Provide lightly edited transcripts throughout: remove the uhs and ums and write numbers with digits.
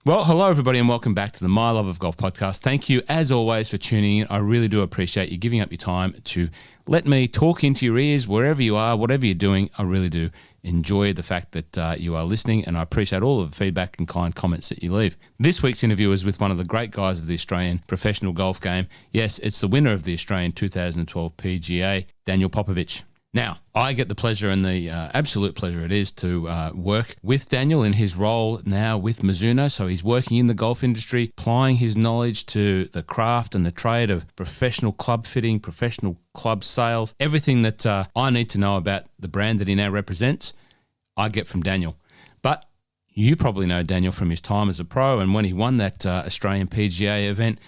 Well, hello, everybody, and welcome back to the My Love of Golf podcast. Thank you, as always, for tuning in. I really do appreciate you giving up your time to let me talk into your ears wherever you are, whatever you're doing. I really do enjoy the fact that you are listening, and I appreciate all of the feedback and kind comments that you leave. This week's interview is with one of the great guys of the Australian professional golf game. Yes, it's the winner of the Australian 2012 PGA, Daniel Popovic. Now, I get the pleasure and the absolute pleasure it is to work with Daniel in his role now with Mizuno. So he's working in the golf industry, applying his knowledge to the craft and the trade of professional club fitting, professional club sales. Everything that I need to know about the brand that he now represents, I get from Daniel. But you probably know Daniel from his time as a pro, and when he won that Australian PGA event,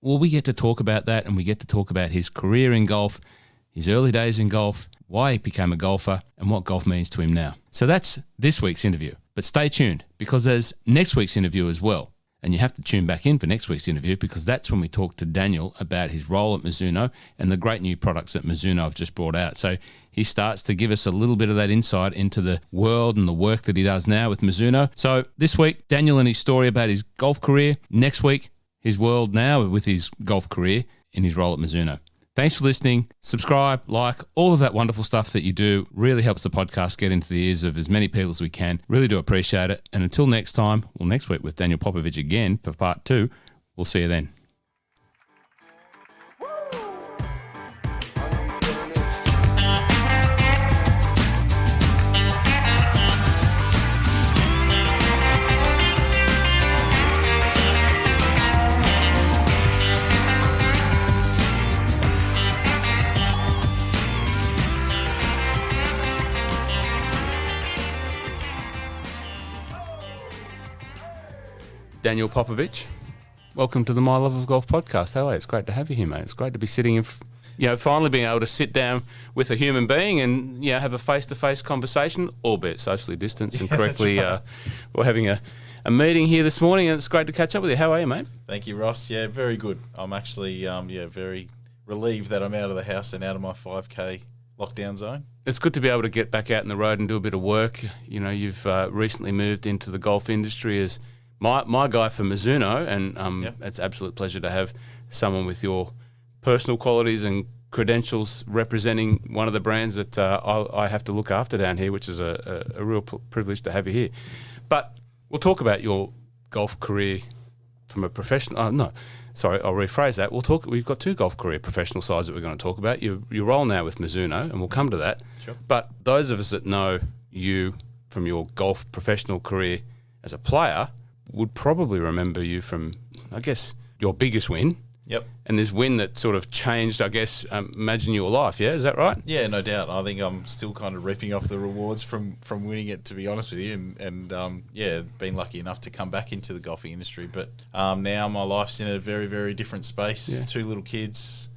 well, we get to talk about that, and we get to talk about his career in golf, his early days in golf, why he became a golfer, and what golf means to him now. So that's this week's interview. But stay tuned, because there's next week's interview as well. And you have to tune back in for next week's interview, because that's when we talk to Daniel about his role at Mizuno and the great new products that Mizuno have just brought out. So he starts to give us a little bit of that insight into the world and the work that he does now with Mizuno. So this week, Daniel and his story about his golf career. Next week, his world now with his golf career in his role at Mizuno. Thanks for listening. Subscribe, like, all of that wonderful stuff that you do really helps the podcast get into the ears of as many people as we can. Really do appreciate it. And until next time, well, next week with Daniel Popovic again for part 2, we'll see you then. Daniel Popovic, welcome to the My Love of Golf podcast. How are you? It's great to have you here, mate. It's great to be sitting in, finally being able to sit down with a human being and, have a face-to-face conversation, albeit socially distanced and correctly. Right. We're having a meeting here this morning, and it's great to catch up with you. How are you, mate? Thank you, Ross. Yeah, very good. I'm actually, very relieved that I'm out of the house and out of my 5K lockdown zone. It's good to be able to get back out on the road and do a bit of work. You've recently moved into the golf industry as my guy for Mizuno, and It's an absolute pleasure to have someone with your personal qualities and credentials representing one of the brands that I have to look after down here, which is a real privilege to have you here. But we'll talk about your golf career from a professional. I'll rephrase that. We've got 2 golf career professional sides that we're going to talk about. Your role now with Mizuno, and we'll come to that. Sure. But those of us that know you from your golf professional career as a player would probably remember you from, I guess, your biggest win. Yep. And this win that sort of changed, I guess, imagine your life, yeah? Is that right? Yeah, no doubt. I think I'm still kind of reaping off the rewards from winning it, to be honest with you, and been lucky enough to come back into the golfing industry. But now my life's in a very, very different space. Yeah. 2 little kids,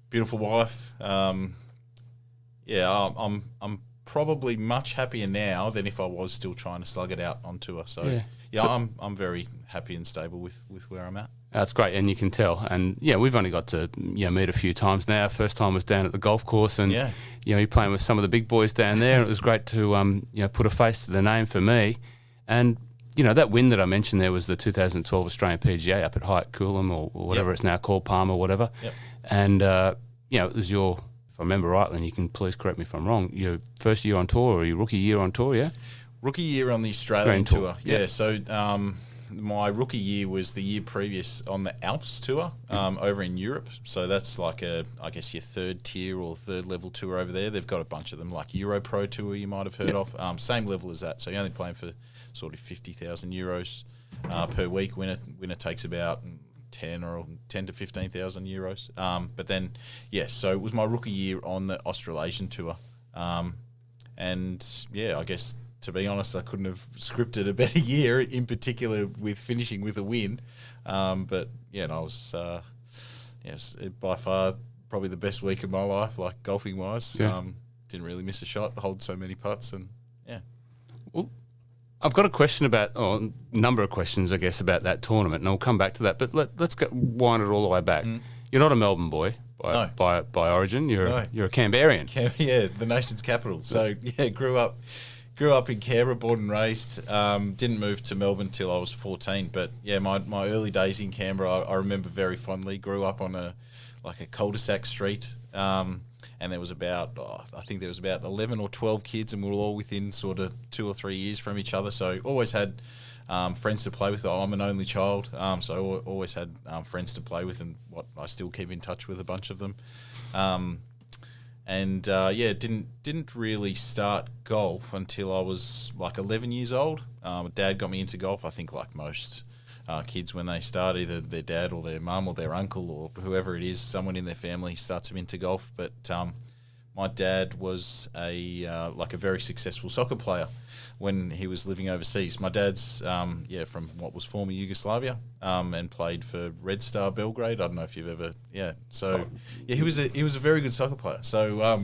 beautiful wife. I'm probably much happier now than if I was still trying to slug it out on tour. So I'm very happy and stable with where I'm at. That's great, and you can tell. And we've only got to meet a few times now. First time was down at the golf course, and you're playing with some of the big boys down there. And it was great to put a face to the name for me. And that win that I mentioned there was the 2012 Australian PGA up at Hyatt Coolum or whatever it's now called, Palm or whatever. Yep. And it was your, if I remember rightly, and you can please correct me if I'm wrong, your first year on tour or your rookie year on tour, yeah? Rookie year on the Australian tour. Yeah, so my rookie year was the year previous on the Alps tour over in Europe. So that's like your 3rd tier or 3rd level tour over there. They've got a bunch of them, like Euro Pro Tour you might have heard of. Same level as that. So you're only playing for sort of 50,000 euros per week. Winner takes about 10 to 15,000 euros. But then, so it was my rookie year on the Australasian tour. I guess, to be honest, I couldn't have scripted a better year, in particular with finishing with a win. I was by far probably the best week of my life, like golfing wise. Yeah. Didn't really miss a shot, hold so many putts, and Well, I've got a question a number of questions, I guess, about that tournament, and I'll come back to that. But let's wind it all the way back. You're not a Melbourne boy by origin. You're a Canberrian. The nation's capital. So grew up grew up in Canberra, born and raised. Didn't move to Melbourne till I was 14. But yeah, my early days in Canberra, I remember very fondly. Grew up on a cul-de-sac street, and there was about 11 or 12 kids, and we were all within sort of 2 or 3 years from each other. So always had friends to play with. I'm an only child, so I always had friends to play with, and I still keep in touch with a bunch of them. Didn't really start golf until I was like 11 years old. Dad got me into golf. I think like most kids when they start, either their dad or their mum or their uncle or whoever it is, someone in their family starts them into golf. But my dad was a very successful soccer player when he was living overseas. My dad's from what was former Yugoslavia, and played for Red Star Belgrade. I don't know if you've ever he was a very good soccer player. So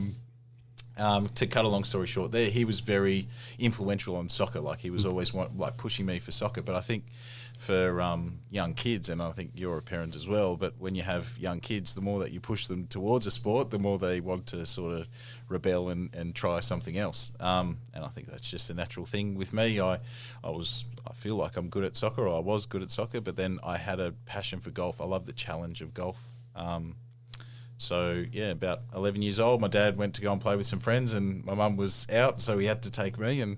to cut a long story short, he was very influential on soccer. Like he was always pushing me for soccer. But I think for young kids, and I think you're a parent as well, but when you have young kids, the more that you push them towards a sport, the more they want to sort of rebel and try something else. And I think that's just a natural thing with me. I feel like I'm good at soccer, or I was good at soccer, but then I had a passion for golf. I love the challenge of golf. About 11 years old, my dad went to go and play with some friends, and my mum was out, so he had to take me and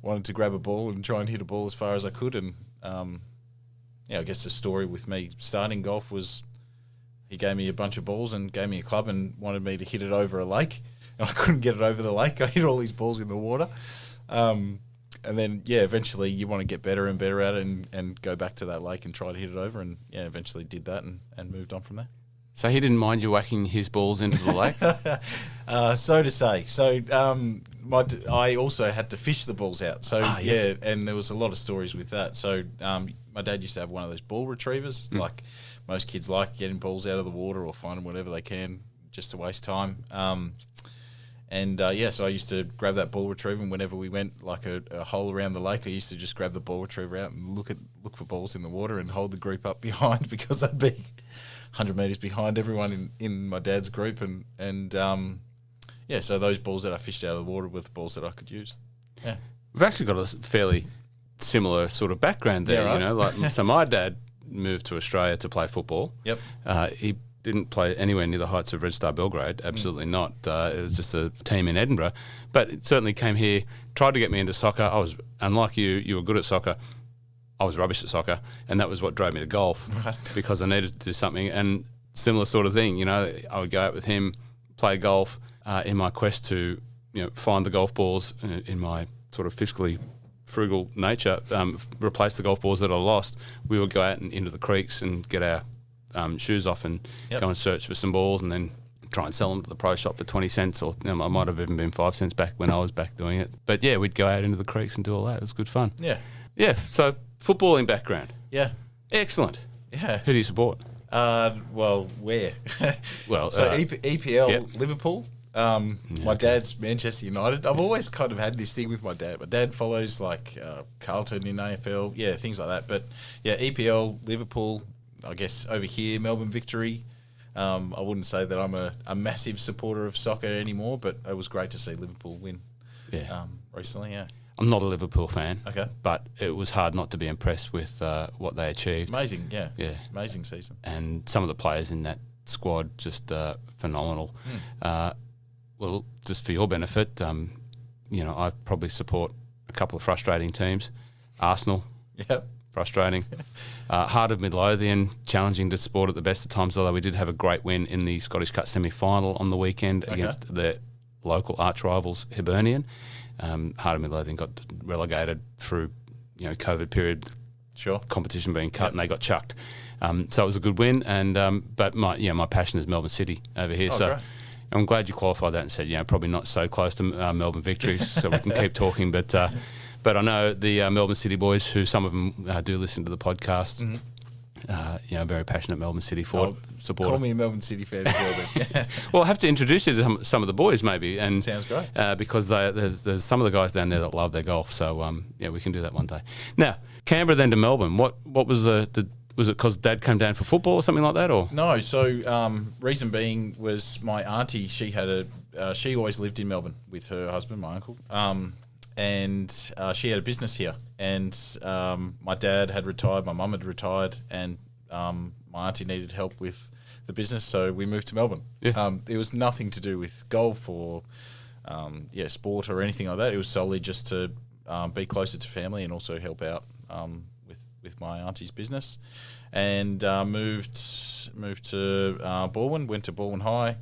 wanted to grab a ball and try and hit a ball as far as I could. And I guess the story with me starting golf was he gave me a bunch of balls and gave me a club and wanted me to hit it over a lake. And I couldn't get it over the lake. I hit all these balls in the water. And then, eventually you want to get better and better at it and go back to that lake and try to hit it over. And, eventually did that and moved on from there. So he didn't mind you whacking his balls into the lake? So to say. So I also had to fish the balls out. So, yes. And there was a lot of stories with that. So my dad used to have one of those ball retrievers, like most kids like, getting balls out of the water or finding whatever they can just to waste time. So I used to grab that ball retriever, and whenever we went like a hole around the lake, I used to just grab the ball retriever out and look for balls in the water and hold the group up behind, because I'd be 100 metres behind everyone in my dad's group. So those balls that I fished out of the water were the balls that I could use. Yeah. We've actually got a fairly similar sort of background there, right? So my dad moved to Australia to play football. Yep. He didn't play anywhere near the heights of Red Star Belgrade, absolutely not. It was just a team in Edinburgh. But it certainly came here, tried to get me into soccer. I was, unlike you were good at soccer. I was rubbish at soccer, and that was what drove me to golf, because I needed to do something. And similar sort of thing, I would go out with him, play golf, in my quest to, find the golf balls in my sort of fiscally frugal nature, replace the golf balls that I lost. We would go out and into the creeks and get our shoes off and go and search for some balls, and then try and sell them to the pro shop for 20 cents, or I might have even been 5 cents back when I was back doing it. But yeah, we'd go out into the creeks and do all that. It was good fun. Yeah. Yeah, so footballing background. Yeah. Excellent. Yeah. Who do you support? Where? EPL, Liverpool. My dad's Manchester United. I've always kind of had this thing with my dad. My dad follows like Carlton in AFL, things like that. But EPL, Liverpool, I guess over here, Melbourne Victory. I wouldn't say that I'm a massive supporter of soccer anymore, but it was great to see Liverpool win recently, I'm not a Liverpool fan, okay, but it was hard not to be impressed with what they achieved. Amazing, yeah. Amazing season. And some of the players in that squad, just phenomenal. Well, just for your benefit, I probably support a couple of frustrating teams. Arsenal, frustrating. Heart of Midlothian, challenging to support at the best of times, although we did have a great win in the Scottish Cup semi-final on the weekend against the local arch rivals, Hibernian. Heart of Midlothian got relegated through, COVID period, competition being cut, and they got chucked. So it was a good win, and but my passion is Melbourne City over here. Great. I'm glad you qualified that and said, probably not so close to Melbourne Victory, so we can keep talking. But I know the Melbourne City boys, who some of them do listen to the podcast. Very passionate Melbourne City supporter. Call me a Melbourne City fan as well, then. Well, I have to introduce you to some of the boys, maybe. And sounds great. Because there's some of the guys down there that love their golf. So we can do that one day. Now, Canberra then to Melbourne. What was was it because Dad came down for football or something like that, or no? So reason being was my auntie. She always lived in Melbourne with her husband, my uncle. and she had a business here. And my dad had retired, my mum had retired, and my auntie needed help with the business, so we moved to Melbourne. Yeah. It was nothing to do with golf or sport or anything like that. It was solely just to be closer to family and also help out with my auntie's business. And moved to Baldwin, went to Baldwin High.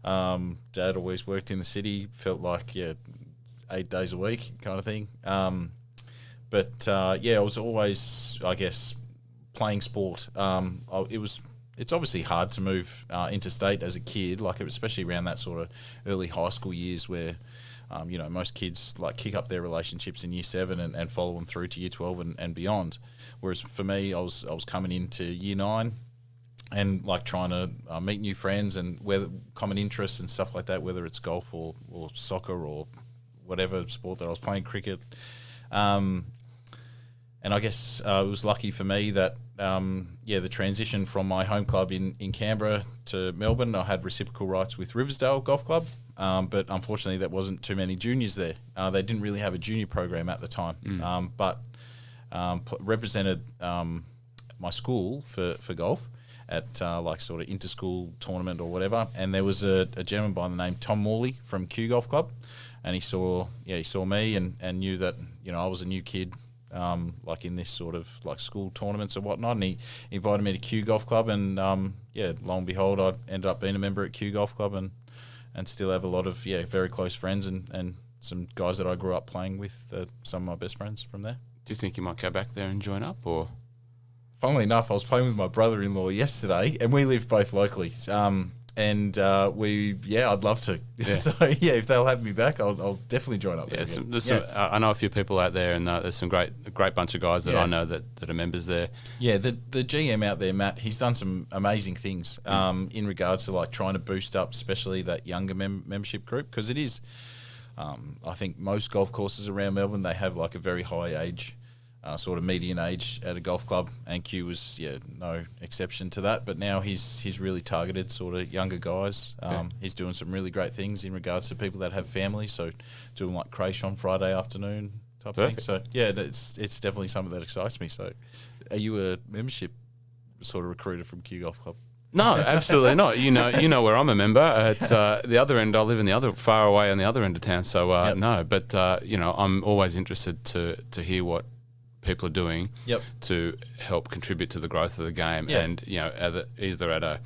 Dad always worked in the city, felt like 8 days a week kind of thing. But I was always, I guess, playing sport. It's obviously hard to move interstate as a kid, like especially around that sort of early high school years where, most kids like kick up their relationships in year 7 and follow them through to year 12 and beyond. Whereas for me, I was coming into year 9 and like trying to meet new friends and whether common interests and stuff like that, whether it's golf or soccer or whatever sport that I was playing, cricket. And I guess it was lucky for me that, the transition from my home club in Canberra to Melbourne, I had reciprocal rights with Riversdale Golf Club, but unfortunately there wasn't too many juniors there. They didn't really have a junior program at the time, but represented my school for golf at like sort of inter-school tournament or whatever, and there was a gentleman by the name Tom Morley from Kew Golf Club, and he saw me and knew that I was a new kid. Like in this sort of like school tournaments and whatnot, and he invited me to Kew Golf Club, and lo and behold, I ended up being a member at Kew Golf Club, and still have a lot of very close friends and some guys that I grew up playing with, some of my best friends from there. Do you think you might go back there and join up, or? Funnily enough, I was playing with my brother-in-law yesterday, and we live both locally. And I'd love to. Yeah. So if they'll have me back, I'll definitely join up. Yeah, I know a few people out there, and there's some great bunch of guys that I know that are members there. Yeah, the GM out there, Matt, he's done some amazing things in regards to like trying to boost up, especially that younger membership group, because it is. I think most golf courses around Melbourne, they have like a very high age. Sort of median age at a golf club, and Q was no exception to that. But now he's really targeted sort of younger guys. He's doing some really great things in regards to people that have families. So doing like creche on Friday afternoon type thing. So it's definitely something that excites me. So are you a membership sort of recruiter from Q Golf Club? No, absolutely not. You know where I'm a member. It's the other end. I live in the other far away on the other end of town. So no, but I'm always interested to hear what people are doing to help contribute to the growth of the game, and either at a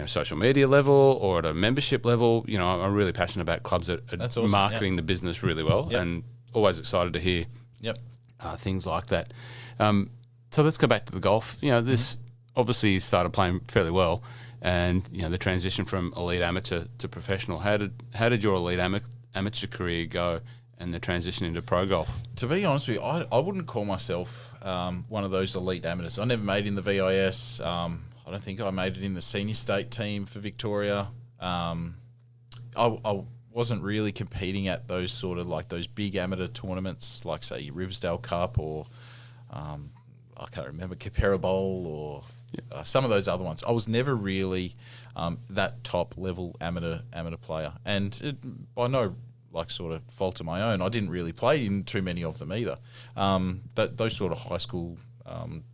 social media level or at a membership level. I'm really passionate about clubs that are awesome. Marketing the business really well, and always excited to hear things like that. So let's go back to the golf. This obviously you started playing fairly well, and the transition from elite amateur to professional. How did your elite amateur career go? And the transition into pro golf? To be honest with you, I wouldn't call myself one of those elite amateurs. I never made in the VIS. I don't think I made it in the senior state team for Victoria. I wasn't really competing at those sort of like those big amateur tournaments, like say Riversdale Cup or I can't remember, Capera Bowl or some of those other ones. I was never really that top level amateur player, and by no like sort of fault of my own, I didn't really play in too many of them either. Those sort of high school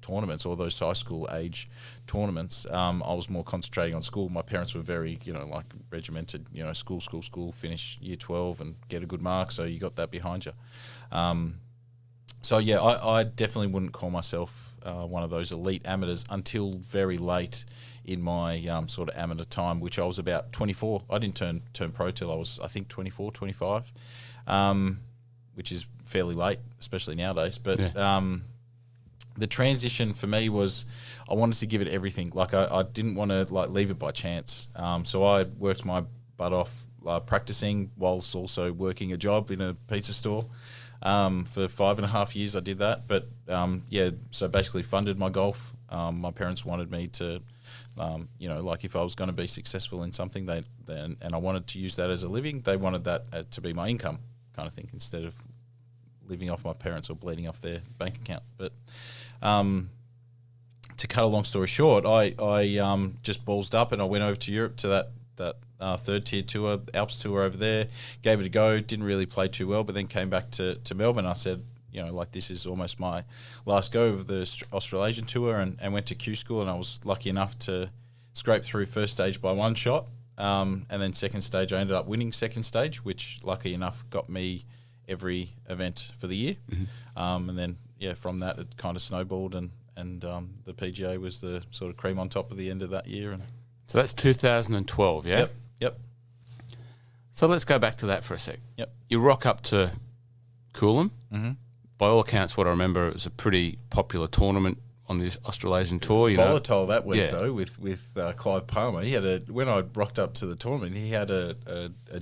tournaments or those high school age tournaments, I was more concentrating on school. My parents were very, like regimented, school, finish year 12 and get a good mark, so you got that behind you. I definitely wouldn't call myself one of those elite amateurs until very late in my sort of amateur time, which I was about 24. I didn't turn pro till I was, I think, 24, 25, which is fairly late, especially nowadays. But the transition for me was I wanted to give it everything. Like I didn't want to like leave it by chance. So I worked my butt off practicing whilst also working a job in a pizza store. For 5.5 years I did that. But so basically funded my golf. My parents wanted me to, like if I was going to be successful in something, and I wanted to use that as a living, they wanted that to be my income kind of thing instead of living off my parents or bleeding off their bank account. But to cut a long story short, I just ballsed up and I went over to Europe to that third tier tour, Alps tour over there. Gave it a go. Didn't really play too well, but then came back to Melbourne. I said, this is almost my last go of the Australasian tour, and went to Q school, and I was lucky enough to scrape through first stage by one shot. And then second stage, I ended up winning second stage, which lucky enough got me every event for the year. Mm-hmm. And then, from that, it kind of snowballed, and the PGA was the sort of cream on top at the end of that year. And so that's 2012, yeah? Yep. So let's go back to that for a sec. Yep. You rock up to Coolum. Mm-hmm. By all accounts, what I remember, it was a pretty popular tournament on the Australasian tour. Volatile that week, though, with Clive Palmer. He had when I rocked up to the tournament, he had a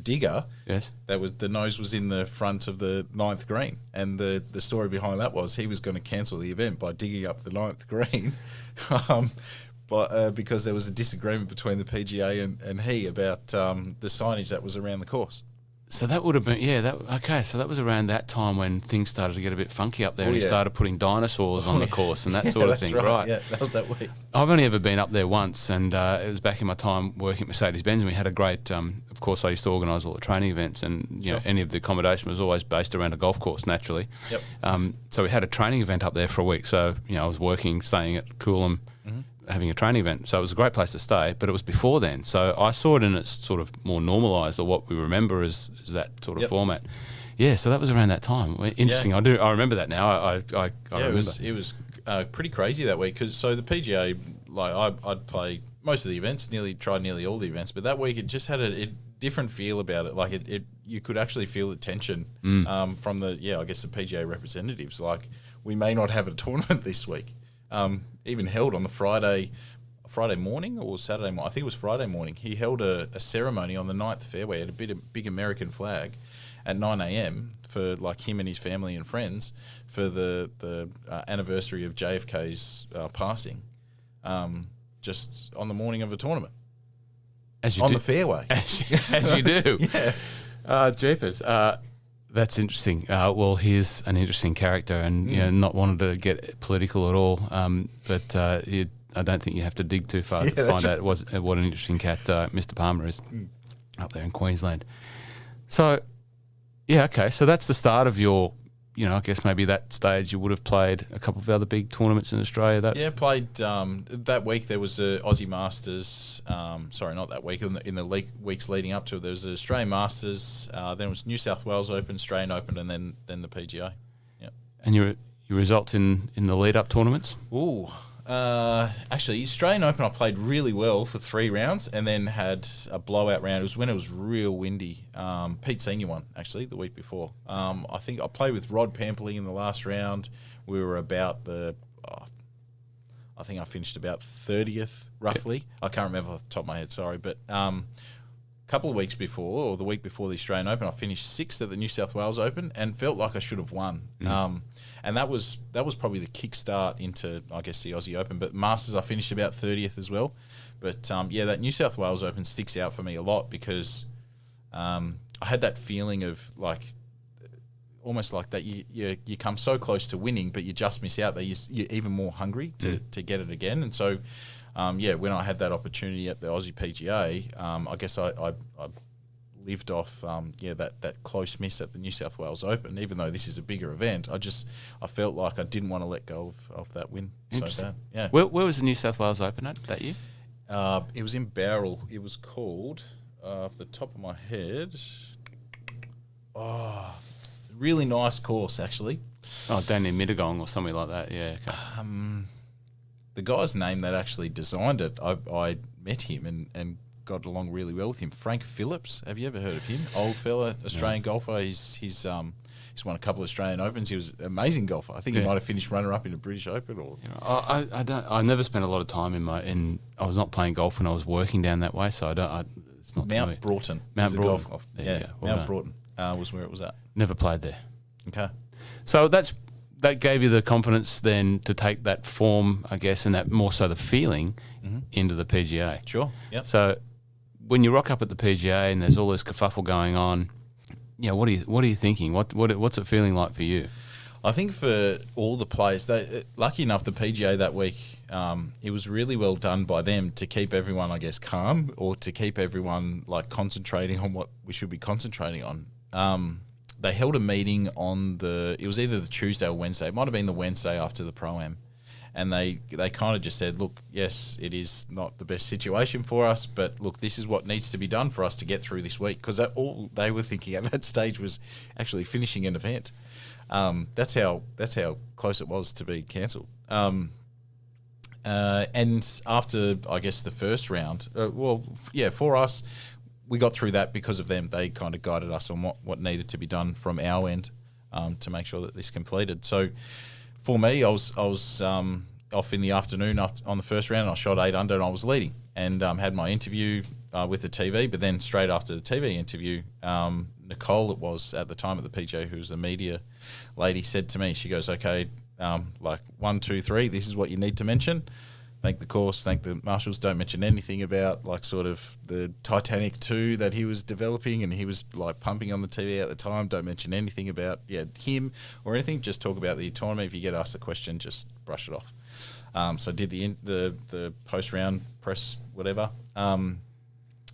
digger. Yes. That was the nose was in the front of the 9th green, and the story behind that was he was going to cancel the event by digging up the 9th green, but because there was a disagreement between the PGA and he about the signage that was around the course. So that would have been, so that was around that time when things started to get a bit funky up there, and he started putting dinosaurs on the course and that sort of thing, right? Yeah, that was that week. I've only ever been up there once, and it was back in my time working at Mercedes-Benz, and we had a great, of course, I used to organise all the training events, and any of the accommodation was always based around a golf course, naturally. Yep. So we had a training event up there for a week, so I was staying at Coolum, mm-hmm. having a training event, so it was a great place to stay, but it was before then, so I saw it in its sort of more normalised, or what we remember as that sort of format. Yeah, so that was around that time. Interesting. Yeah. I remember that now. I remember. It was pretty crazy that week, because the PGA, I'd play most of the events, tried nearly all the events, but that week it just had a different feel about it. Like it you could actually feel the tension from the the PGA representatives. Like, we may not have a tournament this week. Even held on the Friday morning or Saturday morning. I think it was Friday morning. He held a ceremony on the 9th fairway at a big American flag at 9 a.m. for him and his family and friends for the anniversary of JFK's passing, just on the morning of a tournament. The fairway. As you do. Yeah. Jeepers. That's interesting. Well, he's an interesting character, and not wanted to get political at all. But I don't think you have to dig too far to find out what an interesting cat Mr. Palmer is up there in Queensland. So, okay. So that's the start of your. I guess maybe that stage you would have played a couple of other big tournaments in Australia. Played that week. There was the Aussie Masters. Sorry, not that week. In the weeks leading up to it, there was the Australian Masters. Then it was New South Wales Open, Australian Open, and then the PGA. Yeah. And your results in the lead up tournaments? Ooh. Actually, Australian Open I played really well for 3 rounds, and then had a blowout round. It was when it was real windy. Pete Senior won, actually, the week before. I think I played with Rod Pamperly in the last round. We were about I think I finished about 30th, roughly. Yep. I can't remember off the top of my head, sorry. But a couple of weeks before, or the week before the Australian Open, I finished 6th at the New South Wales Open and felt like I should have won. And that was probably the kickstart into, I guess, the Aussie Open. But Masters, I finished about 30th as well. But, that New South Wales Open sticks out for me a lot, because I had that feeling of, almost like that you come so close to winning, but you just miss out, that you're even more hungry to get it again. And so, when I had that opportunity at the Aussie PGA, I guess I lived off that close miss at the New South Wales Open. Even though this is a bigger event, I felt like I didn't want to let go of that win so bad. Yeah. Where was the New South Wales Open at that year? It was in Bowral. It was called, off the top of my head, really nice course, actually. Oh, down near Mittagong or something like that. Yeah. Okay. The guy's name that actually designed it, I met him and got along really well with him. Frank Phillips. Have you ever heard of him? Old fella, Australian golfer. He's won a couple of Australian Opens. He was an amazing golfer. I think he might have finished runner-up in the British Open. Or I never spent a lot of time I was not playing golf when I was working down that way, so it's not Mount Broughton. Mount Broughton. Mount Broughton was where it was at. Never played there. Okay. So that gave you the confidence then to take that form, I guess, and that more so the feeling into the PGA. Sure. Yeah. So when you rock up at the PGA and there's all this kerfuffle going on, what are you thinking? What's it feeling like for you? I think for all the players, lucky enough, the PGA that week, it was really well done by them to keep everyone, I guess, calm, or to keep everyone like concentrating on what we should be concentrating on. They held a meeting on it was either the Tuesday or Wednesday. It might have been the Wednesday after the Pro-Am. And they kind of just said, look, yes, it is not the best situation for us, but look, this is what needs to be done for us to get through this week. Because all they were thinking at that stage was actually finishing an event. That's how close it was to be cancelled. And after, I guess, the first round, for us, we got through that because of them. They kind of guided us on what needed to be done from our end to make sure that this completed. So for me, I was off in the afternoon on the first round. I shot 8 under and I was leading, and had my interview with the TV. But then straight after the TV interview, Nicole, it was at the time at the PGA, who was the media lady, said to me, she goes, okay, 1, 2, 3, this is what you need to mention. Thank the course, thank the marshals. Don't mention anything about like sort of the Titanic 2 that he was developing and he was like pumping on the TV at the time. Don't mention anything about him or anything. Just talk about the tournament. If you get asked a question, just brush it off. So I did the post round press whatever.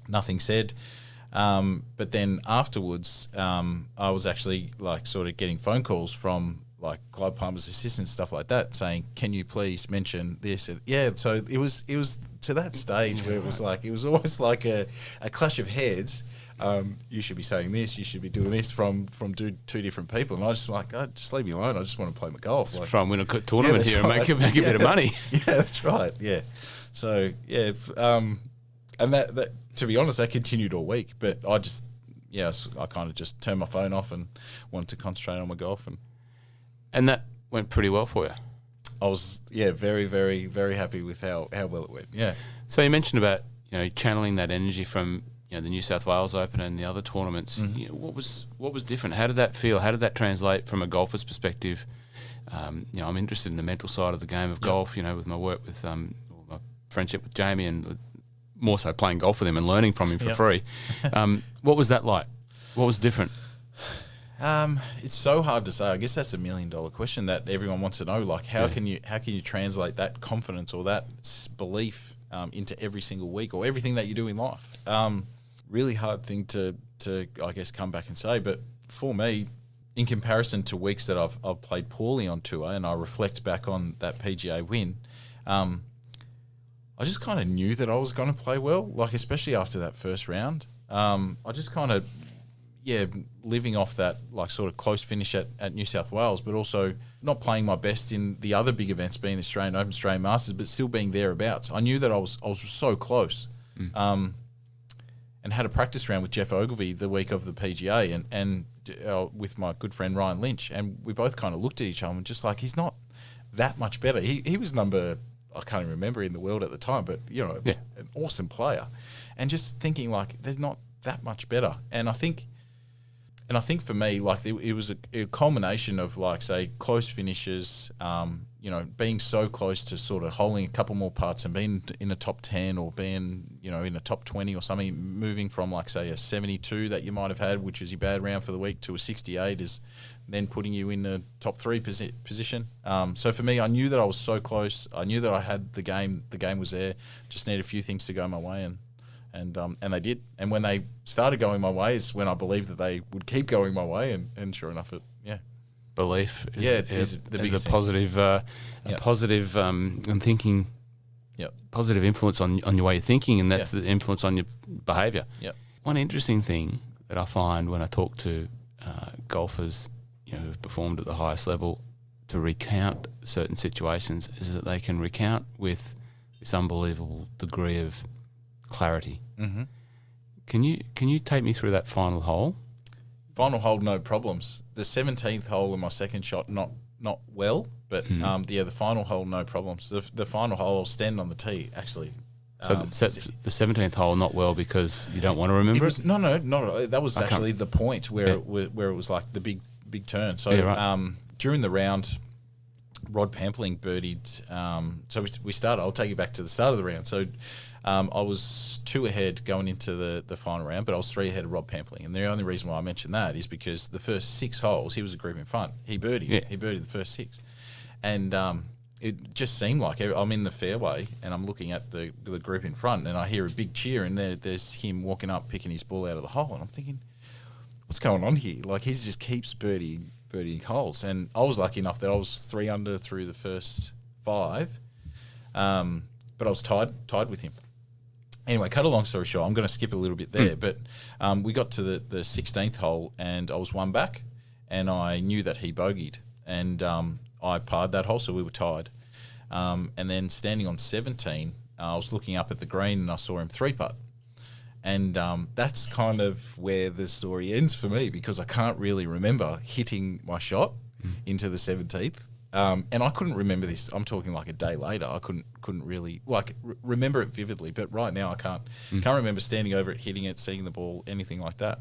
Nothing said. But then afterwards, I was actually like sort of getting phone calls from like Club Palmer's assistants, stuff like that, saying, "Can you please mention this?" And so it was to that stage where it was like it was almost like a clash of heads. You should be saying this, you should be doing this from two different people, and I just like, just leave me alone. I just want to play my golf. Like, try and win a tournament here and make a bit of money. Yeah, that's right. Yeah, so and that to be honest, that continued all week. But I just I kind of just turned my phone off and wanted to concentrate on my golf and that went pretty well for you. I was, very, very, very happy with how well it went. Yeah. So you mentioned about, channeling that energy from, the New South Wales Open and the other tournaments. Mm-hmm. What was different? How did that feel? How did that translate from a golfer's perspective? I'm interested in the mental side of the game of golf, with my work with, my friendship with Jamie and more so playing golf with him and learning from him for free. What was that like? What was different? It's so hard to say. I guess that's $1 million question that everyone wants to know. Like, how can you translate that confidence or that belief into every single week or everything that you do in life? Really hard thing to I guess come back and say. But for me, in comparison to weeks that I've played poorly on tour, and I reflect back on that PGA win, I just kind of knew that I was going to play well. Like especially after that first round, I just kind of. Living off that like sort of close finish at New South Wales, but also not playing my best in the other big events, being the Australian Open, Australian Masters, but still being thereabouts. I knew that I was so close, and had a practice round with Jeff Ogilvy the week of the PGA, and with my good friend Ryan Lynch, and we both kind of looked at each other and just like, he's not that much better. He was number, I can't even remember in the world at the time, but an awesome player, and just thinking like there's not that much better, and I think for me, like it was a culmination of like say close finishes, being so close to sort of holding a couple more putts and being in a top 10 or being in a top 20 or something, moving from like say a 72 that you might have had, which is your bad round for the week, to a 68 is then putting you in the top 3 position. So for me, I knew that I was so close. I knew that I had the game. The game was there. Just needed a few things to go my way, and they did. And when they started going my way is when I believed that they would keep going my way, and sure enough, belief is the biggest a positive, positive and thinking, positive influence on your way of thinking, and that's the influence on your behaviour. One interesting thing that I find when I talk to golfers, who've performed at the highest level, to recount certain situations, is that they can recount with this unbelievable degree of clarity. Mm-hmm. Can you take me through that final hole? Final hole, no problems. The 17th hole in my second shot, not well, but the final hole, no problems. The final hole, I'll stand on the tee actually. So the 17th hole, not well because you don't want to remember it? No. That was actually the point where it was like the big turn. So during the round, Rod Pampling birdied. So we started. I'll take you back to the start of the round. So I was 2 ahead going into the final round, but I was 3 ahead of Rod Pampling. And the only reason why I mentioned that is because the first 6 holes, he was a group in front. He birdied. Yeah. He birdied the first 6. And it just seemed like I'm in the fairway and I'm looking at the group in front and I hear a big cheer and there's him walking up, picking his ball out of the hole. And I'm thinking, what's going on here? Like, he just keeps birdieing holes. And I was lucky enough that I was 3 under through the first 5, but I was tied with him. Anyway, cut a long story short, I'm going to skip a little bit there, but we got to the 16th hole and I was 1 back and I knew that he bogeyed and I parred that hole, so we were tied. And then standing on 17, I was looking up at the green and I saw him 3-putt. And that's kind of where the story ends for me because I can't really remember hitting my shot into the 17th. And I couldn't remember this. I'm talking like a day later. I couldn't really remember it vividly. But right now I can't remember standing over it, hitting it, seeing the ball, anything like that.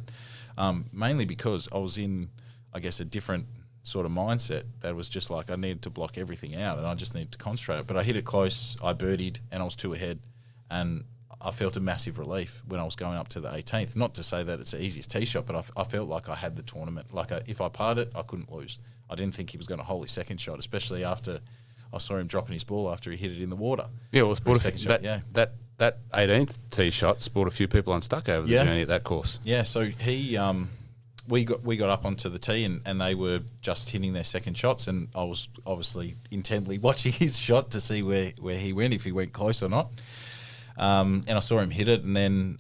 Mainly because I was in, I guess, a different sort of mindset that was just like I needed to block everything out and I just needed to concentrate. But I hit it close. I birdied and I was 2 ahead, and I felt a massive relief when I was going up to the 18th. Not to say that it's the easiest tee shot, but I felt like I had the tournament. Like if I parred it, I couldn't lose. I didn't think he was going to hold his second shot, especially after I saw him dropping his ball after he hit it in the water. Yeah, well, that 18th tee shot sport a few people unstuck over the journey at that course. Yeah, so he we got up onto the tee and they were just hitting their second shots, and I was obviously intently watching his shot to see where he went, if he went close or not. And I saw him hit it, and then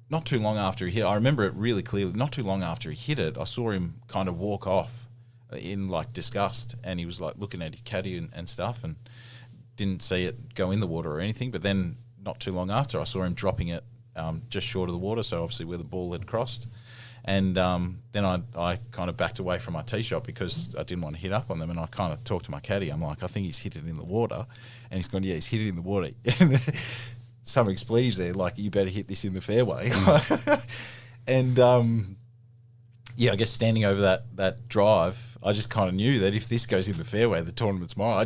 not too long after he hit it, I remember it really clearly, not too long after he hit it, I saw him kind of walk off in like disgust, and he was like looking at his caddy and stuff, and didn't see it go in the water or anything. But then not too long after, I saw him dropping it just short of the water, so obviously where the ball had crossed. And then I kind of backed away from my tee shot because I didn't want to hit up on them, and I kind of talked to my caddy. I'm like, I think he's hit it in the water. And he's gone, yeah, he's hit it in the water. Some expletives there, like, you better hit this in the fairway. And I guess standing over that drive, I just kind of knew that if this goes in the fairway, the tournament's mine.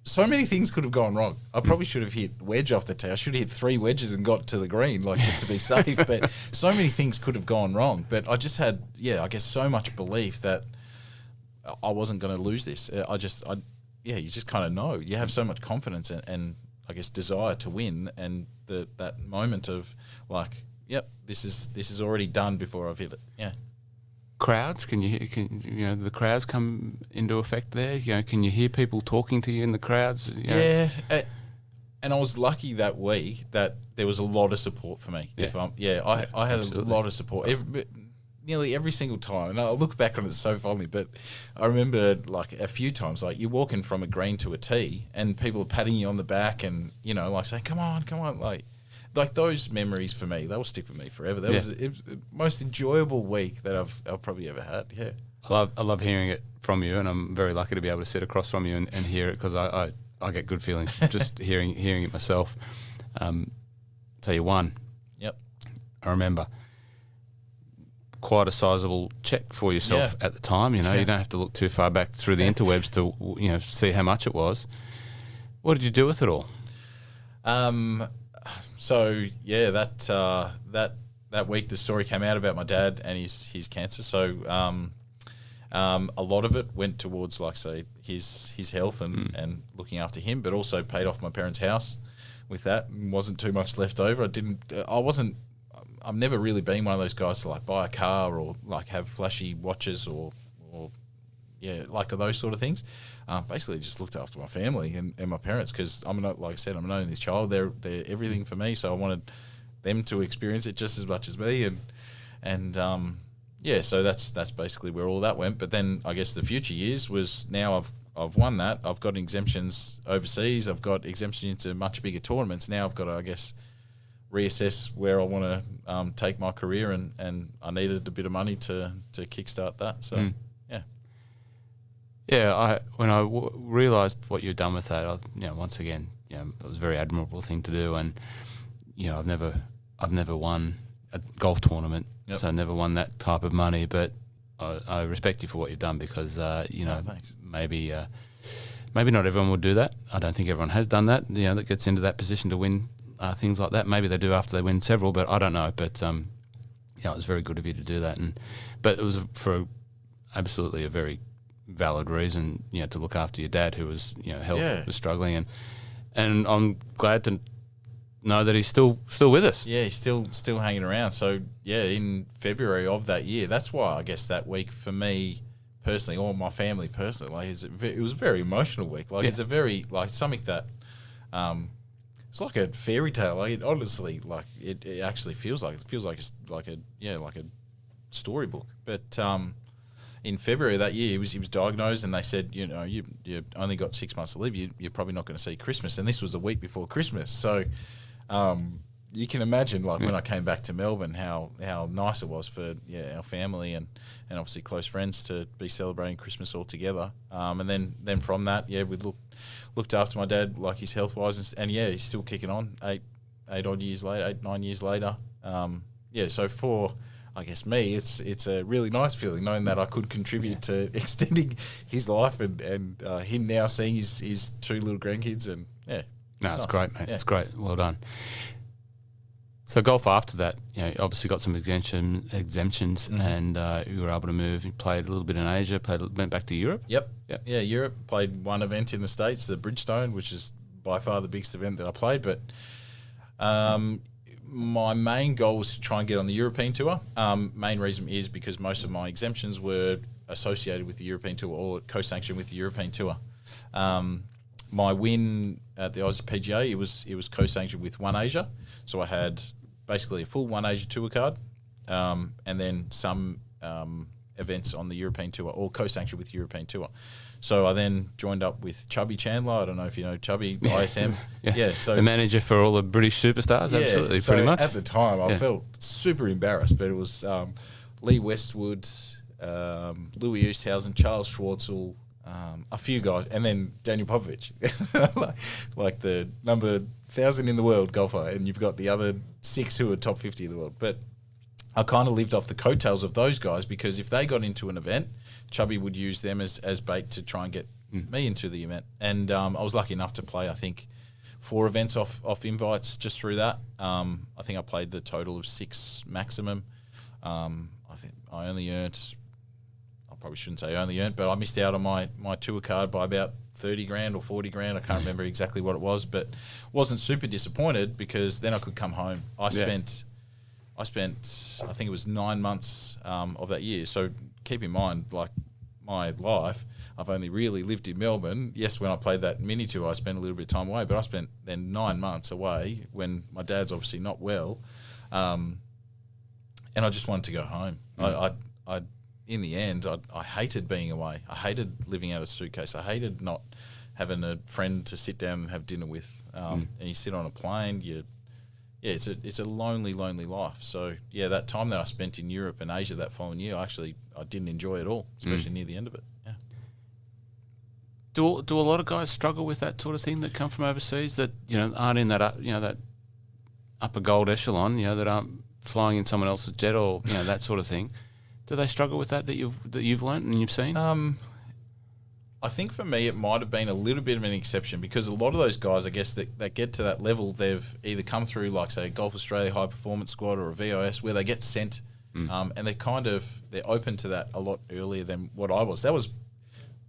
So many things could have gone wrong. I probably should have hit wedge off the tee. I should have hit 3 wedges and got to the green, like, just to be safe. But so many things could have gone wrong. But I just had, I guess, so much belief that I wasn't going to lose this. You just kind of know. You have so much confidence and I guess desire to win, and that moment of like, yep, this is already done before I've hit it. Yeah. Crowds, can the crowds come into effect there? Can you hear people talking to you in the crowds? Yeah, and I was lucky that week that there was a lot of support for me. Yeah. I had Absolutely. a lot of support. Nearly every single time, and I look back on it so fondly, but I remember like a few times, like you're walking from a green to a tee and people are patting you on the back and, like saying, come on, like those memories for me, they will stick with me forever. That was the most enjoyable week that I've probably ever had. Yeah. I love hearing it from you, and I'm very lucky to be able to sit across from you and hear it, because I get good feelings just hearing it myself. Tell you one. Yep. I remember quite a sizable check for yourself at the time. You don't have to look too far back through the interwebs to see how much it was. What did you do with it all? So that week the story came out about my dad and his cancer. So a lot of it went towards, like, say, his health and looking after him, but also paid off my parents' house with that. Wasn't too much left over. I've never really been one of those guys to like buy a car or like have flashy watches or like those sort of things. Basically just looked after my family and my parents, because I'm an only child. They're everything for me, so I wanted them to experience it just as much as me. So that's basically where all that went. But then I guess the future years was, now I've won that. I've got exemptions overseas. I've got exemption into much bigger tournaments. Now I've got to, I guess, reassess where I want to take my career, and I needed a bit of money to kickstart that. So, when I realised what you'd done with that, once again, it was a very admirable thing to do, and I've never won a golf tournament, so I never won that type of money. But I respect you for what you've done because thanks. maybe not everyone would do that. I don't think everyone has done that. That gets into that position to win things like that. Maybe they do after they win several, but I don't know. But it was very good of you to do that, but it was for absolutely a very valid reason. To look after your dad, who was health was struggling, and I'm glad to know that he's still with us. Yeah, he's still hanging around. So in February of that year, that's why I guess that week for me personally, or my family personally, like it was a very emotional week. Like it's a very something that it's like a fairy tale. Like it honestly, like it actually feels like it's like a storybook. But in February of that year, he was diagnosed, and they said, you only got 6 months to live. You're probably not going to see Christmas, and this was a week before Christmas. So you can imagine, when I came back to Melbourne, how nice it was for our family and obviously close friends to be celebrating Christmas all together. And then from that, we looked after my dad, like his health wise, and he's still kicking on 9 years later. So for I guess me, it's a really nice feeling knowing that I could contribute to extending his life and him now seeing his 2 little grandkids and No, it's great, mate. Yeah. It's great. Well done. So golf after that, obviously got some exemptions, and you were able to move. You played a little bit in Asia, went back to Europe. Yep. Yeah, Europe. Played one event in the States, the Bridgestone, which is by far the biggest event that I played. But my main goal was to try and get on the European Tour. Main reason is because most of my exemptions were associated with the European Tour or co-sanctioned with the European Tour. My win at the Australian PGA, it was co-sanctioned with One Asia, so I had basically a full One Asia Tour card, and then some events on the European Tour, all co-sanctioned with the European Tour. So I then joined up with Chubby Chandler. I don't know if you know Chubby, ISM. So the manager for all the British superstars, absolutely, so pretty much. At the time, I felt super embarrassed, but it was Lee Westwood, Louis Oosthuizen, Charles Schwartzel, a few guys, and then Daniel Popovic, like the number 1,000 in the world golfer, and you've got the other 6 who are top 50 in the world. But I kind of lived off the coattails of those guys, because if they got into an event, Chubby would use them as bait to try and get me into the event. And I was lucky enough to play, I think, 4 events off invites just through that. I think I played the total of 6 maximum. I think I only earned, I probably shouldn't say only earned, but I missed out on my tour card by about 30 grand or 40 grand. I can't remember exactly what it was, but wasn't super disappointed, because then I could come home. I spent, I think it was 9 months of that year. So keep in mind, like my life, I've only really lived in Melbourne. Yes, when I played that mini tour, I spent a little bit of time away, but I spent then 9 months away when my dad's obviously not well. And I just wanted to go home. I in the end, I hated being away. I hated living out of a suitcase. I hated not having a friend to sit down and have dinner with. And you sit on a plane, it's a lonely life. So that time that I spent in Europe and Asia that following year, I didn't enjoy it all, especially near the end of it. Yeah. Do a lot of guys struggle with that sort of thing that come from overseas, that aren't in that that upper gold echelon, that aren't flying in someone else's jet, or that sort of thing? Do they struggle with that you've learnt and you've seen? I think for me it might have been a little bit of an exception, because a lot of those guys, I guess, that get to that level, they've either come through like, say, Golf Australia High Performance Squad or a VIS, where they get sent, and they're open to that a lot earlier than what I was. That was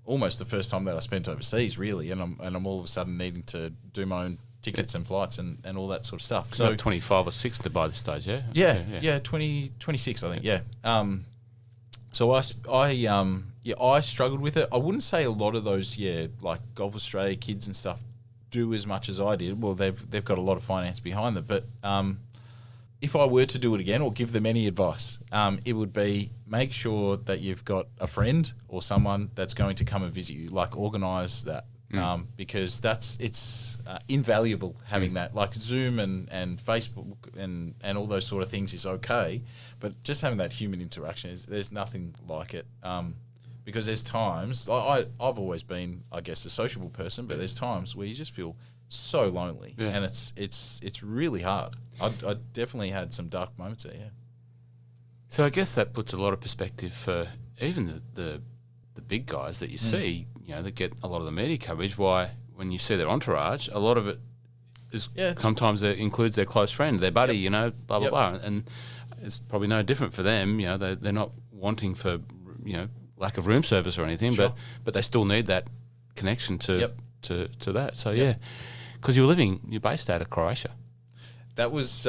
almost the first time that I spent overseas, really, and I'm all of a sudden needing to do my own tickets and flights and all that sort of stuff. So like 25 or 6 by this stage, yeah? Yeah, 26, I think, yeah. So I struggled with it. I wouldn't say a lot of those, like Golf Australia kids and stuff do as much as I did. Well, they've got a lot of finance behind them. But if I were to do it again, or give them any advice, it would be make sure that you've got a friend or someone that's going to come and visit you. Like, organise that, because it's invaluable having that. Like Zoom and Facebook and all those sort of things is okay, but just having that human interaction there's nothing like it. Because there's times, I've always been, I guess, a sociable person, but there's times where you just feel so lonely, and it's really hard. I definitely had some dark moments there. Yeah. So I guess that puts a lot of perspective for even the big guys that you see, that get a lot of the media coverage, why when you see their entourage, a lot of it is sometimes it includes their close friend, their buddy, blah, blah, blah. And it's probably no different for them. They're not wanting for, lack of room service or anything, but they still need that connection to that. So, because you're based out of Croatia. That was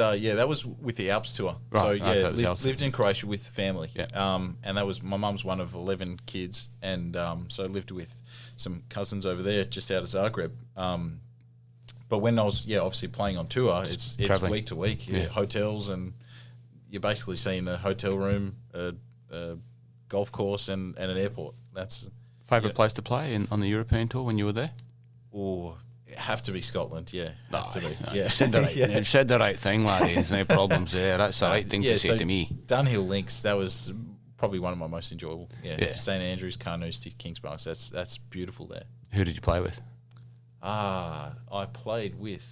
with the Alps tour. Right. So lived in Croatia with family. Yeah. And that was, my mum's one of 11 kids, and so lived with some cousins over there just out of Zagreb. But when I was obviously playing on tour, it's week to week, hotels, and you're basically seeing a hotel room, a golf course, and an airport. That's favourite place to play on the European tour when you were there? Or have to be Scotland, have to be. You said the right thing, laddie. There's no problems there. That's the right thing to say to me. Dunhill links, that was probably one of my most enjoyable. St Andrews, Carnoustie to Kings Park. That's beautiful there. Who did you play with? I played with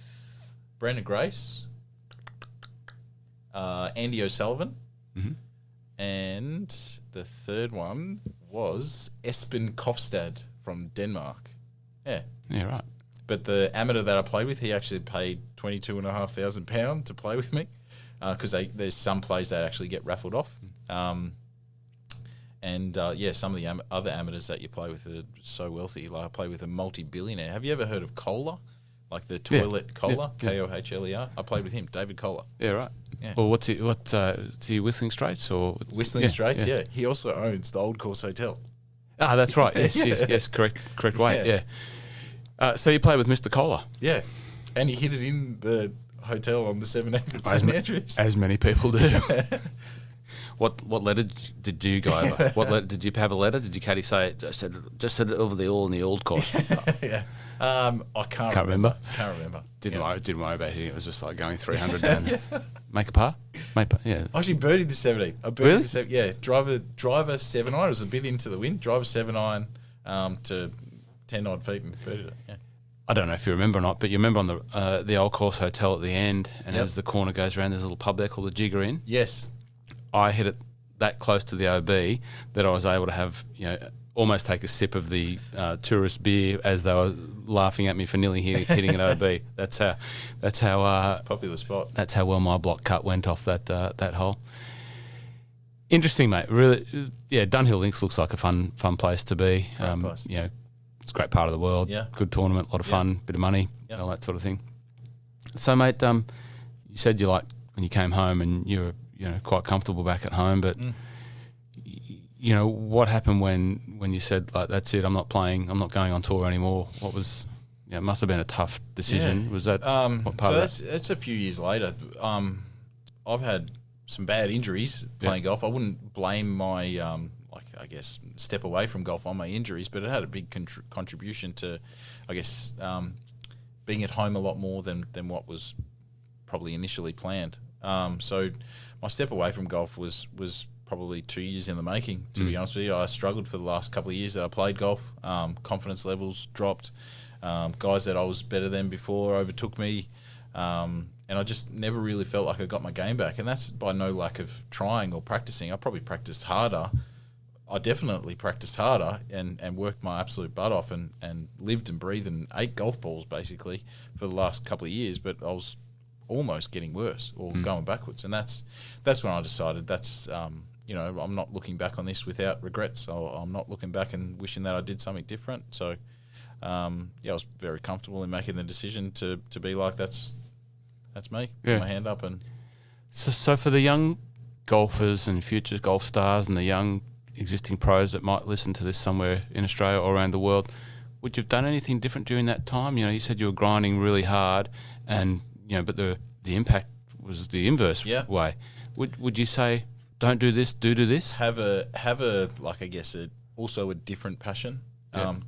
Brendan Grace, Andy O'Sullivan, and the third one was Espen Kofstad from Denmark. Yeah, right. But the amateur that I played with, he actually paid £22,500 to play with me, because there's some plays that actually get raffled off. Some of the other amateurs that you play with are so wealthy. Like I play with a multi-billionaire. Have you ever heard of Kohler? Like the toilet Kohler, Kohler. I played with him, David Kohler. Yeah, right. Yeah. Well, what's he Whistling Straits or Whistling Straits? Yeah. He also owns the Old Course Hotel. Ah, that's right. Yes, correct way. Yeah. So you played with Mr. Kohler? Yeah, and he hit it in the hotel on the 17th at St Andrews. As many people do. What letter did you go over? What letter, did you have a letter? Did you caddy say just hit it over the all in the Old Course? I can't remember. Didn't worry about hitting. It was just like going 300 down there. Make a par? Yeah. I actually birdied the 17th. I birdied the 17th. Yeah, driver 7 iron. It was a bit into the wind. Driver 7 iron to 10 odd feet and birdied it. Yeah. I don't know if you remember or not, but you remember on the Old Course Hotel at the end, and as the corner goes around, there's a little pub there called the Jigger Inn. Yes. I hit it that close to the OB that I was able to have, almost take a sip of the tourist beer as they were laughing at me for nearly hitting an OB. That's how popular spot. That's how well my block cut went off that hole. Interesting, mate. Really, Dunhill Links looks like a fun place to be. Place. It's a great part of the world. Yeah. Good tournament, a lot of fun, bit of money, all that sort of thing. So, mate, you said you liked when you came home and you were quite comfortable back at home, but what happened when you said, like, that's it, I'm not playing, I'm not going on tour anymore? What was, it must have been a tough decision. Was that what part of that? That's a few years later. I've had some bad injuries playing golf. I wouldn't blame my, step away from golf on my injuries, but it had a big contribution to, being at home a lot more than what was probably initially planned. So my step away from golf was probably 2 years in the making, to be honest with you. I struggled for the last couple of years that I played golf. Confidence levels dropped. Guys that I was better than before overtook me. And I just never really felt like I got my game back. And that's by no lack of trying or practicing. I probably practiced harder. I definitely practiced harder and worked my absolute butt off and lived and breathed and ate golf balls, basically, for the last couple of years. But I was almost getting worse or going backwards. And that's when I decided I'm not looking back on this without regrets. I'm not looking back and wishing that I did something different. So, I was very comfortable in making the decision to be like, that's me. Put my hand up. And so for the young golfers and future golf stars and the young existing pros that might listen to this somewhere in Australia or around the world, would you have done anything different during that time? You said you were grinding really hard and, but the impact was the inverse way. Would you say, don't do this, do this? Have also a different passion.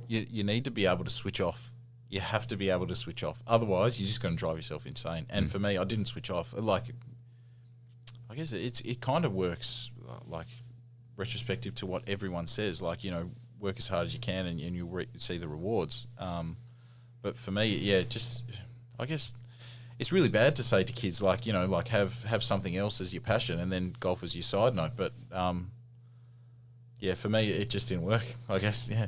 You need to be able to switch off. You have to be able to switch off. Otherwise, you're just going to drive yourself insane. And for me, I didn't switch off. I guess it kind of works retrospective to what everyone says. Work as hard as you can and you'll see the rewards. But for me, I guess it's really bad to say to kids have something else as your passion and then golf as your side note. But yeah, for me, it just didn't work, I guess, yeah.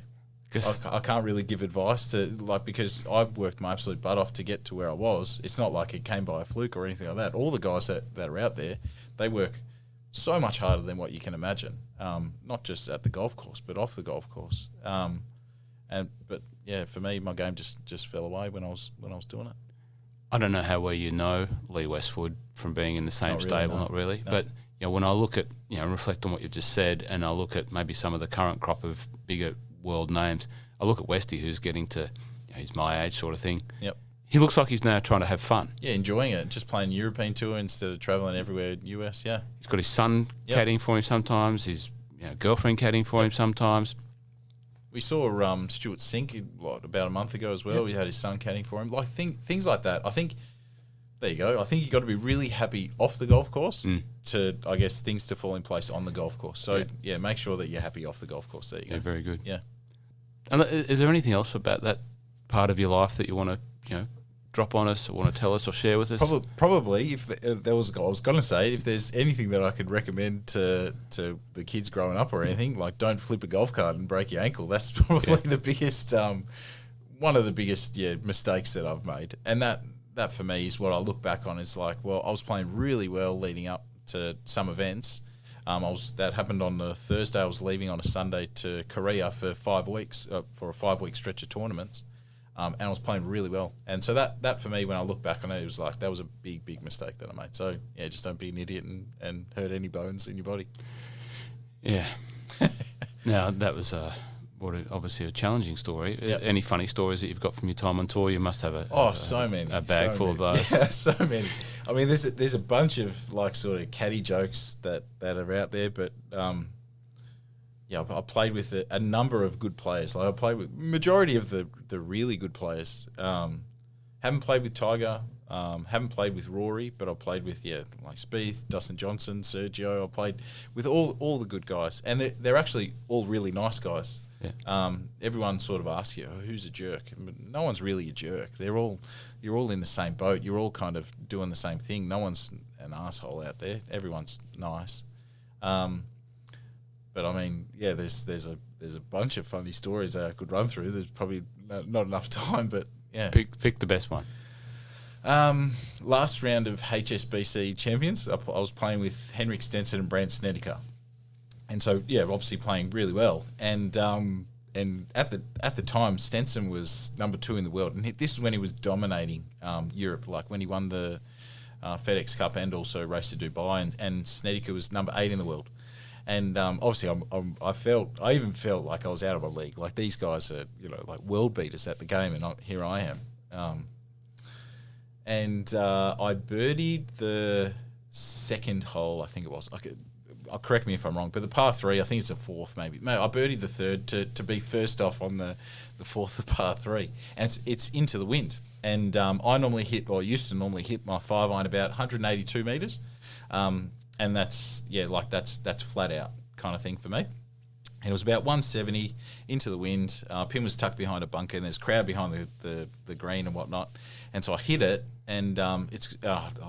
I can't really give advice to, like, because I've worked my absolute butt off to get to where I was. It's not like it came by a fluke or anything like that. All the guys that are out there, they work so much harder than what you can imagine, not just at the golf course, but off the golf course. But yeah, for me, my game just fell away when I was doing it. I don't know how well you know Lee Westwood from being in the same stable, not really. No. But when I look at, reflect on what you've just said, and I look at maybe some of the current crop of bigger world names, I look at Westy, who's getting to, he's my age sort of thing. Yep. He looks like he's now trying to have fun. Yeah, enjoying it, just playing European tour instead of travelling everywhere US, yeah. He's got his son caddying for him sometimes, his girlfriend caddying for him sometimes. We saw Stuart Sink about a month ago as well. He had his son caddying for him. Like things like that. I think, there you go. I think you've got to be really happy off the golf course to, I guess, things to fall in place on the golf course. So, make sure that you're happy off the golf course. There you go. Yeah, very good. Yeah. And is there anything else about that part of your life that you want to, drop on us or want to tell us or share with us? Probably. If there was, I was going to say, if there's anything that I could recommend to the kids growing up or anything, like don't flip a golf cart and break your ankle. That's probably the biggest, one of the biggest mistakes that I've made. And that for me is what I look back on is like, well, I was playing really well leading up to some events. That happened on the Thursday. I was leaving on a Sunday to Korea for 5 weeks for a 5-week stretch of tournaments, and I was playing really well. And so that for me, when I look back on it, it was like that was a big mistake that I made. So yeah, just don't be an idiot and hurt any bones in your body. Yeah. Now that was obviously a challenging story. Yep. Any funny stories that you've got from your time on tour? You must have so many. A bag full of those. Yeah, so many. I mean, there's a bunch of like sort of caddy jokes that are out there, but I played with a number of good players. Like I played with majority of the really good players. Haven't played with Tiger. Haven't played with Rory, but I played with like Spieth, Dustin Johnson, Sergio. I played with all the good guys, and they're actually all really nice guys. Yeah. Everyone sort of asks you, who's a jerk? But no one's really a jerk. You're all in the same boat. You're all kind of doing the same thing. No one's an asshole out there. Everyone's nice. But I mean, there's a bunch of funny stories that I could run through. There's probably not enough time, but yeah. Pick the best one. Last round of HSBC Champions, I was playing with Henrik Stenson and Brandt Snedeker. And so, obviously playing really well. And at the time, Stenson was number 2 in the world. And this is when he was dominating Europe, like when he won the FedEx Cup and also Race to Dubai. And Snedeker was number 8 in the world. And obviously, I even felt like I was out of my league. Like these guys are, like world beaters at the game, and here I am. I birdied the second hole, I think it was. I'll correct me if I'm wrong, but the par 3, I think it's the 4th maybe. No, I birdied the 3rd to be first off on the 4th of par 3. And it's into the wind. And I used to normally hit my 5-iron about 182 metres. And that's flat out kind of thing for me. And it was about 170 into the wind. Pin was tucked behind a bunker, and there's a crowd behind the green and whatnot. And so I hit it, and I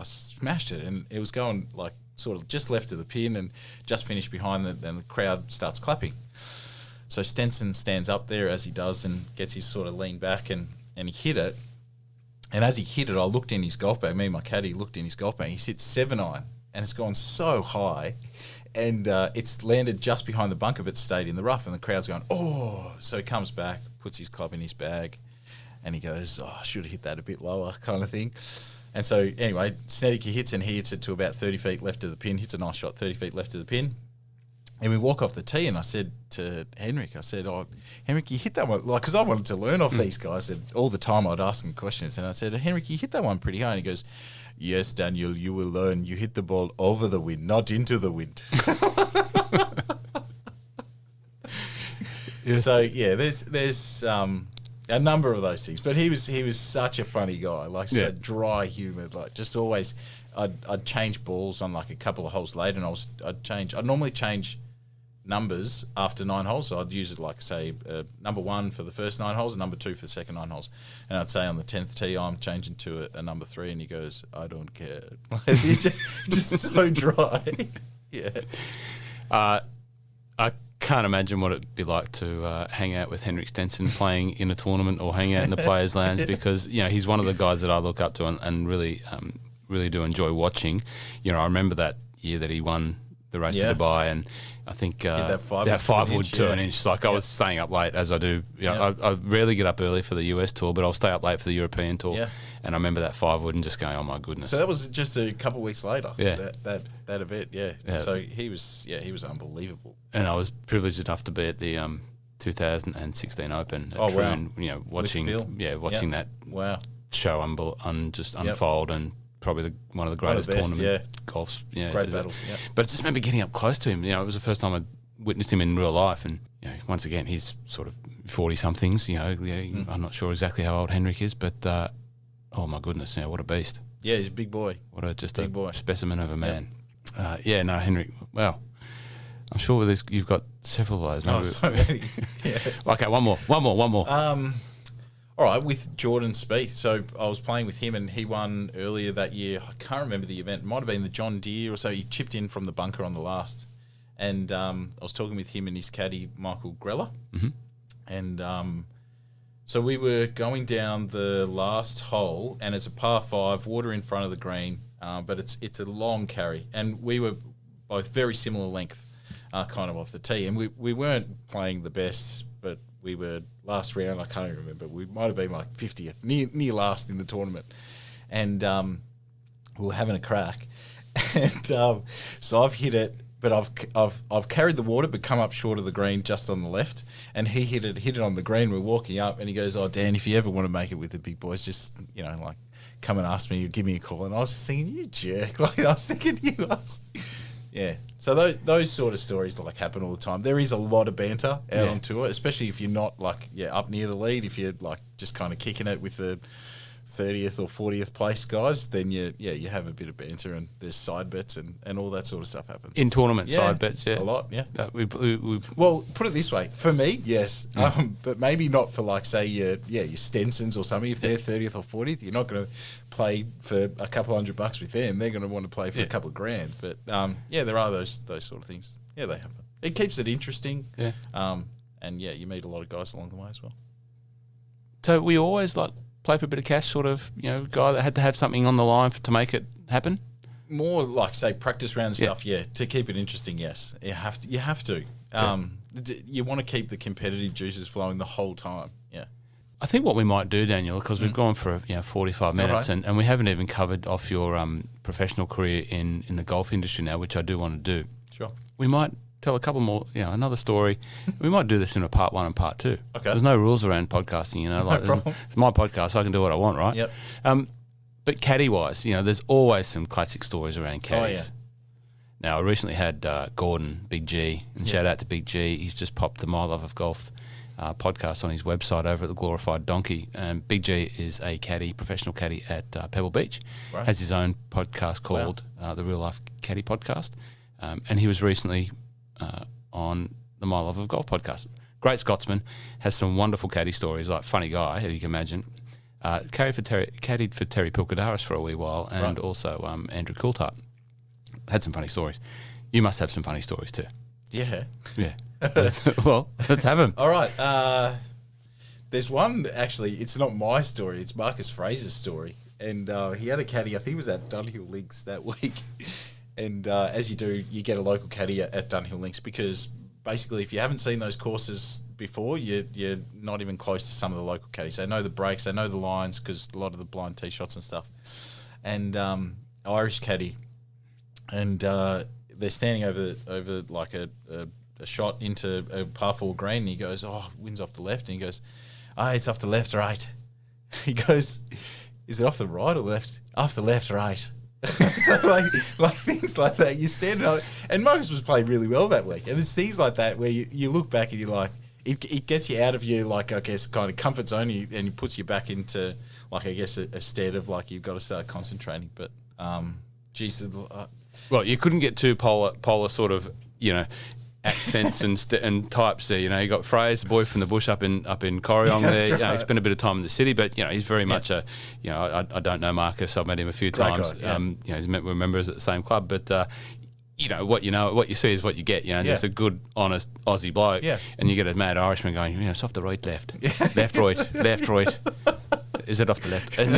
smashed it, and it was going like sort of just left of the pin and just finished behind it, and the crowd starts clapping. So Stenson stands up there as he does and gets his sort of lean back, and he hit it. And as he hit it, I looked in his golf bag. Me and my caddy looked in his golf bag. He's hit 7-iron, and it's gone so high. And it's landed just behind the bunker, but stayed in the rough. And the crowd's going, oh. So he comes back, puts his club in his bag, and he goes, oh, I should have hit that a bit lower kind of thing. And so anyway, Snedeker hits, and he hits it to about 30 feet left of the pin, hits a nice shot 30 feet left of the pin. And we walk off the tee, and I said to Henrik, oh, Henrik, you hit that one. Like, because I wanted to learn off these guys. And all the time I'd ask him questions. And I said, Henrik, you hit that one pretty high. And he goes, yes, Daniel, you will learn. You hit the ball over the wind, not into the wind. So, there's a number of those things. But he was such a funny guy, like so dry humour, like just always. I'd change balls on like a couple of holes later, and I'd normally change numbers after 9 holes. So I'd use it like, say, number 1 for the first 9 holes and number 2 for the second 9 holes. And I'd say on the 10th tee, I'm changing to a number 3, and he goes, I don't care. He's just so dry. Yeah. I can't imagine what it'd be like to hang out with Henrik Stenson playing in a tournament or hang out in the Players' Lounge, because he's one of the guys that I look up to and really really do enjoy watching. I remember that year that he won the race to Dubai, and I think that 5-wood to an inch. Like I was staying up late, as I do. I rarely get up early for the US tour, but I'll stay up late for the European tour. Yeah. And I remember that 5-wood and just going, oh my goodness. So that was just a couple of weeks later. Yeah. That event. Yeah. So he was unbelievable. And I was privileged enough to be at the 2016 Open. At Troon, watching that show just unfold, and probably one of the greatest tournament golfs. Great battles. Yeah. But I just remember getting up close to him. It was the first time I'd witnessed him in real life, and once again, he's sort of 40-somethings. I'm not sure exactly how old Henrik is, but oh my goodness, what a beast! Yeah, he's a big boy. What a big boy. Specimen of a man. Henrik. Wow. I'm sure you've got several of those. Oh, so many. Yeah. Okay, one more. All right, with Jordan Spieth. So I was playing with him, and he won earlier that year. I can't remember the event. It might have been the John Deere or so. He chipped in from the bunker on the last. And I was talking with him and his caddy, Michael Greller. Mm-hmm. And so we were going down the last hole, and it's a par 5, water in front of the green, but it's a long carry. And we were both very similar length, kind of off the tee. And we weren't playing the best, but we were last round, I can't even remember. We might have been like 50th, near last in the tournament. And we were having a crack. And so I've hit it, but I've carried the water, but come up short of the green just on the left. And he hit it on the green. We're walking up, and he goes, "Oh, Dan, if you ever want to make it with the big boys, just, come and ask me, give me a call." And I was just thinking, you jerk. Like, I was thinking, you asked. Yeah. So those sort of stories happen all the time. There is a lot of banter out on tour, especially if you're not up near the lead. If you're just kind of kicking it with the 30th or 40th place guys, then you have a bit of banter, and there's side bets and all that sort of stuff happens. In tournament side bets, a lot, yeah. We well, put it this way, for me, yes, but maybe not for say your Stensons or something. If they're 30th or 40th, you're not going to play for a couple $100 with them. They're going to want to play for a couple of grand. But there are those sort of things. Yeah, they happen. It keeps it interesting. Yeah. And you meet a lot of guys along the way as well. So we always play for a bit of cash, sort of, guy that had to have something on the line to make it happen? More say practice round stuff, to keep it interesting, yes. You have to. You want to keep the competitive juices flowing the whole time, yeah. I think what we might do, Daniel, because we've gone for 45 minutes, and we haven't even covered off your professional career in the golf industry now, which I do want to do. Sure. We might tell a couple more, another story. We might do this in a part 1 and part 2. Okay. There's no rules around podcasting, No problem. It's my podcast, so I can do what I want, right? Yep. But caddy-wise, there's always some classic stories around caddies. Oh, yeah. Now, I recently had Gordon, Big G, and shout out to Big G. He's just popped the My Love of Golf podcast on his website over at the Glorified Donkey. And Big G is a caddy, professional caddy at Pebble Beach. Right. Has his own podcast called the Real Life Caddy Podcast. And he was recently on the My Love of Golf podcast. Great Scotsman, has some wonderful caddy stories, funny guy, as you can imagine. Caddied for Terry Pilkadaris for a wee while, and also Andrew Coulthard. Had some funny stories. You must have some funny stories too. Yeah. Yeah. Well, let's have them. All right. There's one, actually, it's not my story, it's Marcus Fraser's story. And he had a caddy, I think it was at Dunhill Links that week. And as you do, you get a local caddy at Dunhill Links, because basically if you haven't seen those courses before, you're not even close to some of the local caddies. They know the breaks, they know the lines, because a lot of the blind tee shots and stuff. And Irish caddy, and they're standing over a shot into a par 4 green, and he goes, "Oh, wind's off the left," and he goes, "It's off the left, right." He goes, "Is it off the right or left?" "Off the left, right." So like things like that, you stand up, and Marcus was playing really well that week. And there's things like that where you look back and you're like, it gets you out of your I guess kind of comfort zone, and it puts you back into I guess a state of you've got to start concentrating. But well, you couldn't get too polar sort of accents and types there. You got Fraser, the boy from the bush up in Corryong there. Right. He spent a bit of time in the city, but he's very much I don't know Marcus. I've met him a few times. Guy, we're members at the same club, but what you see is what you get. Just a good, honest Aussie bloke, and you get a mad Irishman going, it's off the right, left, left, right, left, right. Is it off the left? And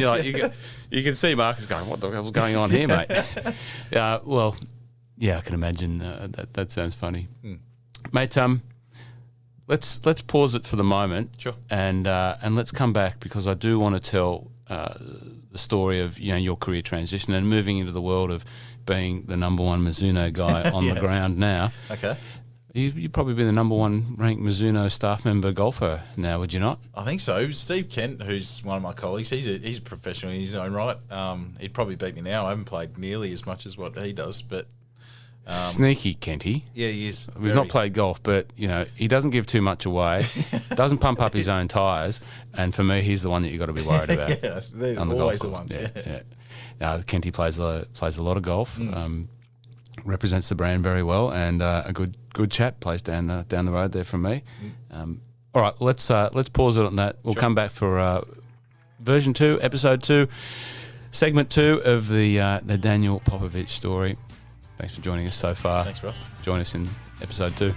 you can see Marcus going, what the hell's going on here, mate? Well, yeah, I can imagine that sounds funny, mate. Let's pause it for the moment, sure, and let's come back because I do want to tell the story of your career transition and moving into the world of being the number one Mizuno guy on the ground now. Okay. You'd probably be the number one ranked Mizuno staff member golfer now, would you not? I think so. Steve Kent, who's one of my colleagues, he's a professional in his own right. He'd probably beat me now. I haven't played nearly as much as what he does, but... Sneaky Kenty. Yeah, he is. We've not played golf, but, he doesn't give too much away, doesn't pump up his own tyres, and for me, he's the one that you've got to be worried about. Yeah, they're on the always golf the course. ones. Yeah. Kenty plays a lot of golf. Represents the brand very well, and a good chap, plays down the road there from me. All right, let's pause it on that. We'll come back for version 2, episode 2, segment 2 of the Daniel Popovic story. Thanks for joining us so far. Thanks, Ross. Join us in episode 2.